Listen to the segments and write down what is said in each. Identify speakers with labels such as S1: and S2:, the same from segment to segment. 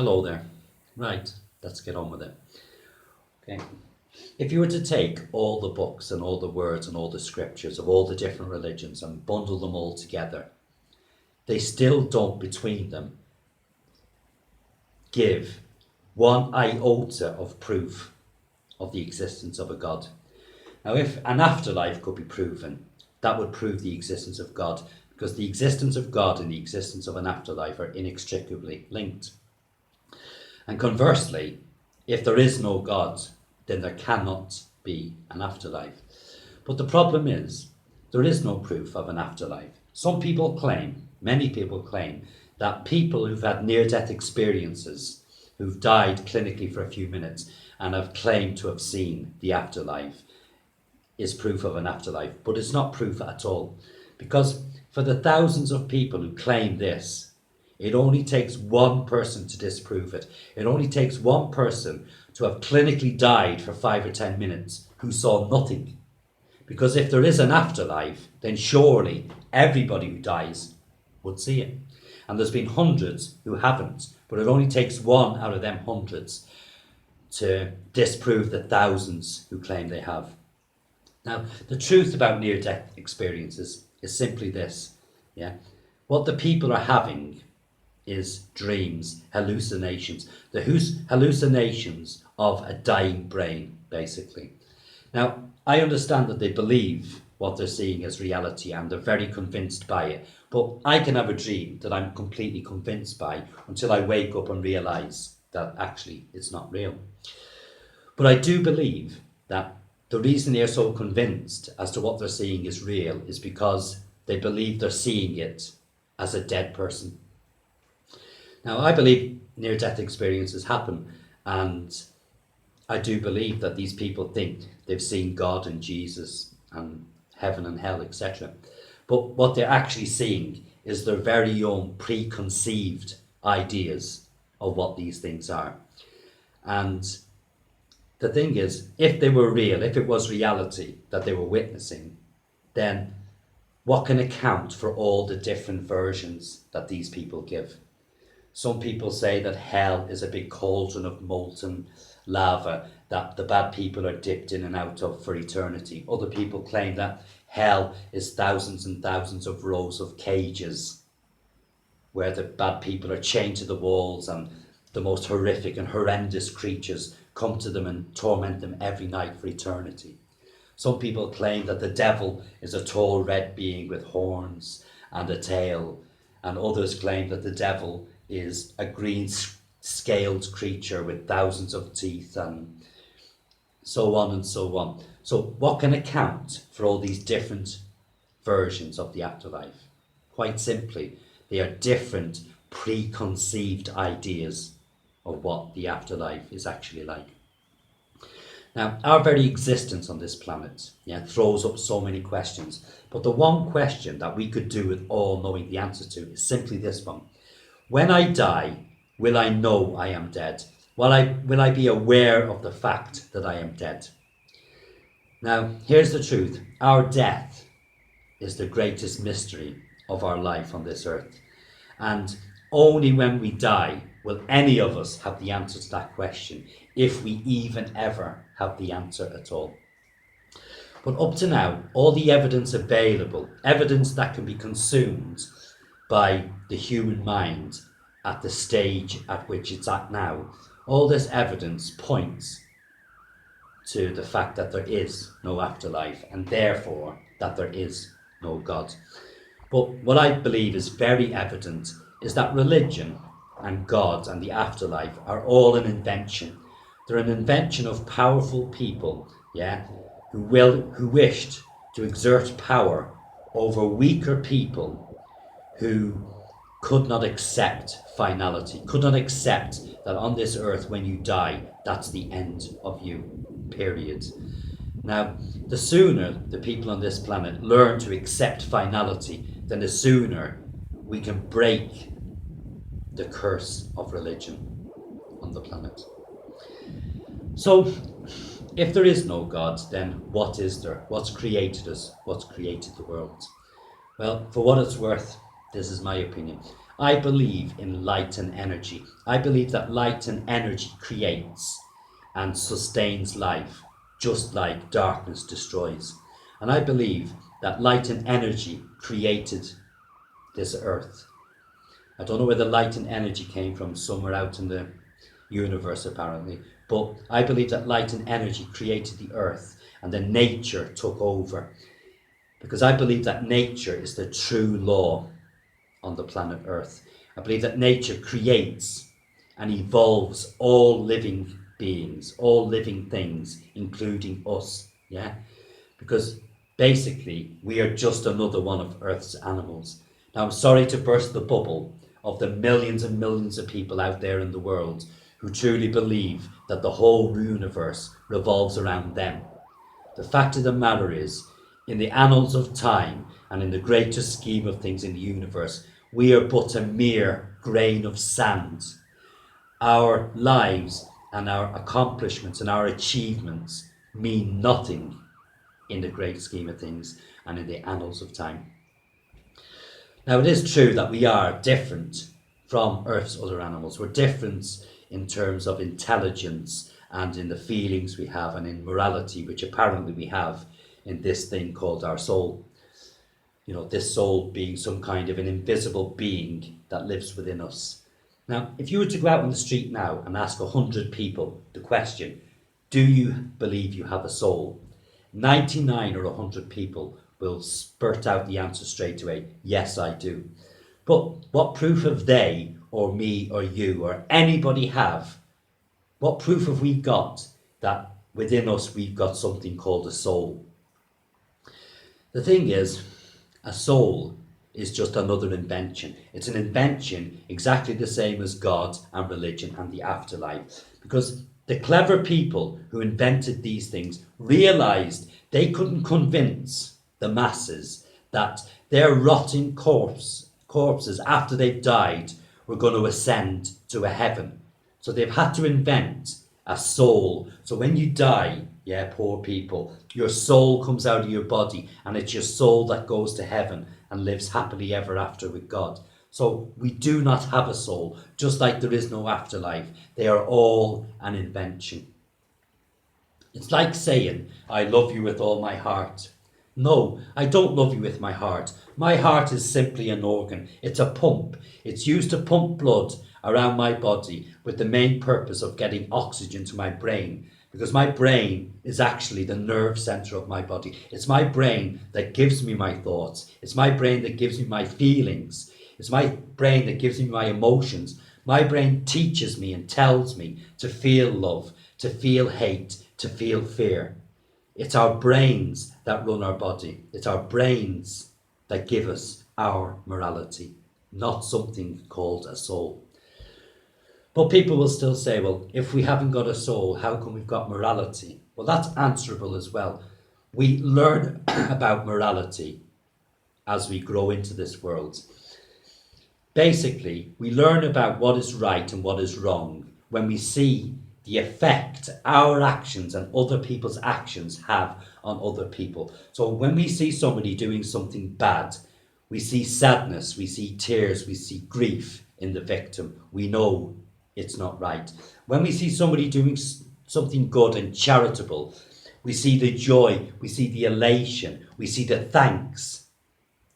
S1: Hello there. Right, let's get on with it. Okay. If you were to take all the books and all the words and all the scriptures of all the different religions and bundle them all together, they still don't between them give one iota of proof of the existence of a God. Now, if an afterlife could be proven, that would prove the existence of God, because the existence of God and the existence of an afterlife are inextricably linked. And conversely, if there is no God, then there cannot be an afterlife. But the problem is, there is no proof of an afterlife. Some people claim, many people claim, that people who've had near-death experiences, who've died clinically for a few minutes and have claimed to have seen the afterlife, is proof of an afterlife. But it's not proof at all. Because for the thousands of people who claim this, it only takes one person to disprove it. It only takes one person to have clinically died for 5 or 10 minutes who saw nothing. Because if there is an afterlife, then surely everybody who dies would see it. And there's been hundreds who haven't, but it only takes one out of them hundreds to disprove the thousands who claim they have. Now, the truth about near-death experiences is simply this. What the people are having is dreams, hallucinations, the hallucinations of a dying brain, basically. Now, I understand that they believe what they're seeing as reality and they're very convinced by it, but I can have a dream that I'm completely convinced by until I wake up and realise that actually it's not real. But I do believe that the reason they're so convinced as to what they're seeing is real is because they believe they're seeing it as a dead person. Now, I believe near-death experiences happen, and I do believe that these people think they've seen God and Jesus and heaven and hell, etc. But what they're actually seeing is their very own preconceived ideas of what these things are. And the thing is, if they were real, if it was reality that they were witnessing, then what can account for all the different versions that these people give? Some people say that hell is a big cauldron of molten lava that the bad people are dipped in and out of for eternity. Other people claim that hell is thousands and thousands of rows of cages where the bad people are chained to the walls and the most horrific and horrendous creatures come to them and torment them every night for eternity. Some people claim that the devil is a tall red being with horns and a tail, and others claim that the devil is a green scaled creature with thousands of teeth, and so on and so on. So what can account for all these different versions of the afterlife? Quite simply, they are different preconceived ideas of what the afterlife is actually like. Now, our very existence on this planet throws up so many questions, but the one question that we could do with all knowing the answer to is simply this one. When I die, will I know I am dead? Will I be aware of the fact that I am dead? Now, here's the truth. Our death is the greatest mystery of our life on this earth. And only when we die will any of us have the answer to that question, if we even ever have the answer at all. But up to now, all the evidence available, evidence that can be consumed by the human mind at the stage at which it's at now, all this evidence points to the fact that there is no afterlife and therefore that there is no God. But what I believe is very evident is that religion and God and the afterlife are all an invention. They're an invention of powerful people, who wished to exert power over weaker people who could not accept finality, could not accept that on this earth when you die, that's the end of you, period. Now, the sooner the people on this planet learn to accept finality, then the sooner we can break the curse of religion on the planet. So, if there is no God, then what is there? What's created us? What's created the world? Well, for what it's worth, this is my opinion. I believe in light and energy. I believe that light and energy creates and sustains life, just like darkness destroys. And I believe that light and energy created this earth. I don't know where the light and energy came from, somewhere out in the universe apparently, but I believe that light and energy created the earth and then nature took over. Because I believe that nature is the true law on the planet Earth. I believe that nature creates and evolves all living beings, all living things, including us. Yeah? Because basically we are just another one of Earth's animals. Now I'm sorry to burst the bubble of the millions and millions of people out there in the world who truly believe that the whole universe revolves around them. The fact of the matter is, in the annals of time and in the greater scheme of things in the universe, we are but a mere grain of sand. Our lives and our accomplishments and our achievements mean nothing in the great scheme of things and in the annals of time. Now, it is true that we are different from Earth's other animals. We're different in terms of intelligence and in the feelings we have and in morality, which apparently we have in this thing called our soul. You know, this soul being some kind of an invisible being that lives within us. Now, if you were to go out on the street now and ask 100 people the question, do you believe you have a soul? 99 or 100 people will spurt out the answer straight away, yes, I do. But what proof have they or me or you or anybody have? What proof have we got that within us we've got something called a soul? The thing is, a soul is just another invention. It's an invention exactly the same as God and religion and the afterlife. Because the clever people who invented these things realized they couldn't convince the masses that their rotting corpses after they've died were going to ascend to a heaven. So they've had to invent a soul. So when you die, yeah, poor people, your soul comes out of your body and it's your soul that goes to heaven and lives happily ever after with God. So we do not have a soul, just like there is no afterlife. They are all an invention. It's like saying, I love you with all my heart. No, I don't love you with my heart. My heart is simply an organ. It's a pump. It's used to pump blood around my body with the main purpose of getting oxygen to my brain, because my brain is actually the nerve center of my body. It's my brain that gives me my thoughts. It's my brain that gives me my feelings. It's my brain that gives me my emotions. My brain teaches me and tells me to feel love, to feel hate, to feel fear. It's our brains that run our body. It's our brains that give us our morality, not something called a soul. But people will still say, well, if we haven't got a soul, how come we've got morality? Well, that's answerable as well. We learn about morality as we grow into this world. Basically, we learn about what is right and what is wrong when we see the effect our actions and other people's actions have on other people. So when we see somebody doing something bad, we see sadness, we see tears, we see grief in the victim. We know it's not right. When we see somebody doing something good and charitable, we see the joy, we see the elation, we see the thanks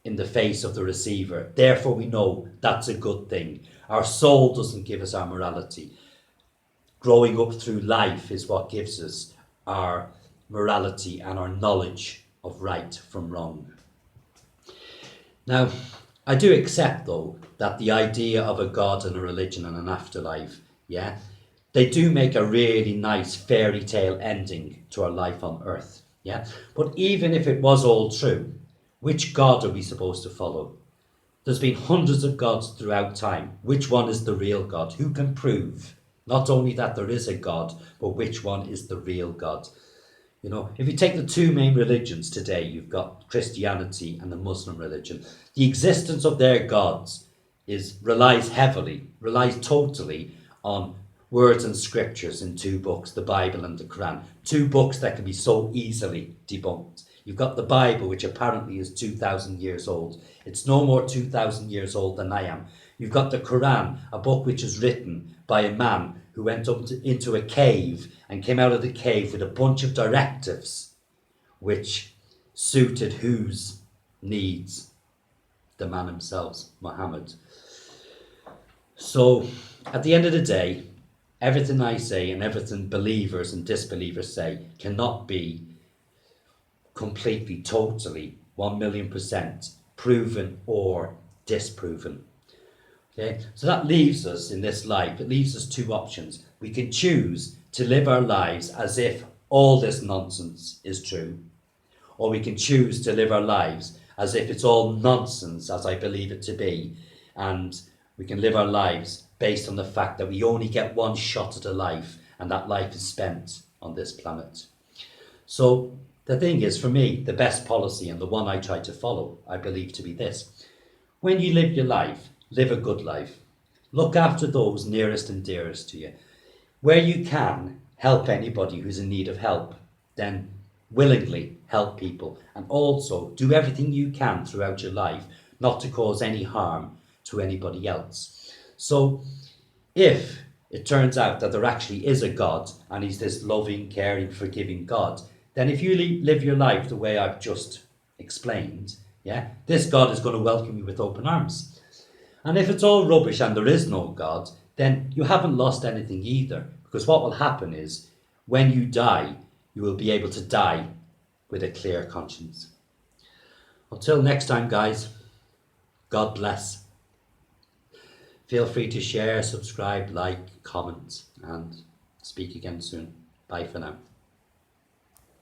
S1: in the face of the receiver. Therefore, we know that's a good thing. Our soul doesn't give us our morality. Growing up through life is what gives us our morality and our knowledge of right from wrong. Now, I do accept, though, that the idea of a God and a religion and an afterlife, yeah, they do make a really nice fairy tale ending to our life on earth, yeah. But even if it was all true, which God are we supposed to follow? There's been hundreds of gods throughout time. Which one is the real God? Who can prove not only that there is a God, but which one is the real God? You know, if you take the two main religions today, you've got Christianity and the Muslim religion. The existence of their gods relies totally on words and scriptures in two books, the Bible and the Quran. Two books that can be so easily debunked. You've got the Bible, which apparently is 2,000 years old. It's no more 2,000 years old than I am. You've got the Quran, a book which was written by a man who went into a cave and came out of the cave with a bunch of directives which suited whose needs? The man himself, Muhammad. So at the end of the day, everything I say and everything believers and disbelievers say cannot be completely, totally, 1,000,000% proven or disproven. Okay, so that leaves us in this life, it leaves us two options. We can choose to live our lives as if all this nonsense is true, or we can choose to live our lives as if it's all nonsense, as I believe it to be, and we can live our lives based on the fact that we only get one shot at a life, and that life is spent on this planet. So the thing is, for me, the best policy, and the one I try to follow, I believe to be this: when you live your life, live a good life. Look after those nearest and dearest to you. Where you can, help anybody who's in need of help. Then willingly help people, and also do everything you can throughout your life not to cause any harm to anybody else. So if it turns out that there actually is a God, and he's this loving, caring, forgiving God, then if you live your life the way I've just explained, yeah, this God is going to welcome you with open arms. And if it's all rubbish and there is no God, then you haven't lost anything either. Because what will happen is, when you die, you will be able to die with a clear conscience. Until next time, guys, God bless. Feel free to share, subscribe, like, comment, and speak again soon. Bye for now.